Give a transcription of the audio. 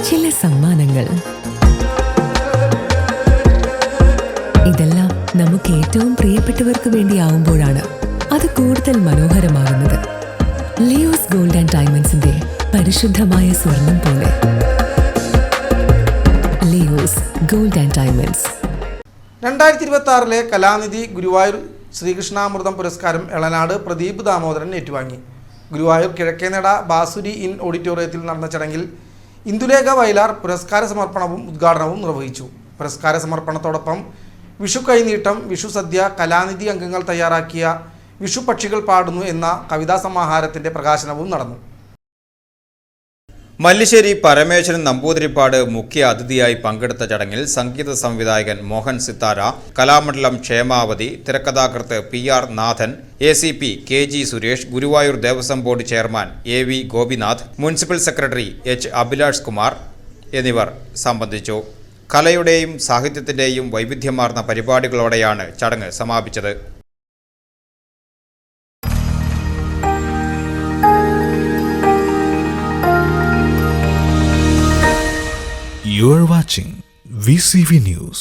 ചില സമ്മാനങ്ങൾ. ഇതെല്ലാം നമുക്ക് ഏറ്റവും പ്രിയപ്പെട്ടവർക്ക് വേണ്ടിയാവുമ്പോഴാണ് അത് കൂടുതൽ മനോഹരമാകുന്നത്. ലിയോസ് ഗോൾഡ് ആൻഡ് ഡയമണ്ട്സിന്റെ പരിശുദ്ധമായ സ്വർണം പോലെ. Leo's gold and diamonds. 2026 Kalanidhi Guruvayur Sreekrishnamritham പുരസ്കാരം എളനാട് പ്രദീപ് ദാമോദരൻ ഏറ്റുവാങ്ങി. ഗുരുവായൂർ കിഴക്കേനട ബാസുരി ഇൻ ഓഡിറ്റോറിയത്തിൽ നടന്ന ചടങ്ങിൽ ഇന്ദുലേഖ വയലാർ പുരസ്കാര സമർപ്പണവും ഉദ്ഘാടനവും നിർവഹിച്ചു. പുരസ്കാര സമർപ്പണത്തോടൊപ്പം വിഷു കൈനീട്ടം, വിഷു സദ്യ, കലാനിധി അംഗങ്ങൾ തയ്യാറാക്കിയ വിഷു പക്ഷികൾ പാടുന്നു എന്ന കവിതാ സമാഹാരത്തിന്റെ പ്രകാശനവും നടന്നു. മല്ലിശ്ശേരി പരമേശ്വരൻ നമ്പൂതിരിപ്പാട് മുഖ്യ അതിഥിയായി പങ്കെടുത്ത ചടങ്ങിൽ സംഗീത സംവിധായകൻ മോഹൻ സിത്താര, കലാമണ്ഡലം ക്ഷേമാവതി, തിരക്കഥാകൃത്ത് PR നാഥൻ, ACP KG Suresh, Guruvayur Devaswom board chairman AV Gopinath, municipal secretary H Abhilash Kumar എന്നിവർ സംബന്ധിച്ചു. കലയുടെയും സാഹിത്യത്തിന്റെയും വൈവിധ്യമാർന്ന പരിപാടികളോടെയാണ് ചടങ്ങ് സമാപിച്ചത്. You are watching VCV News.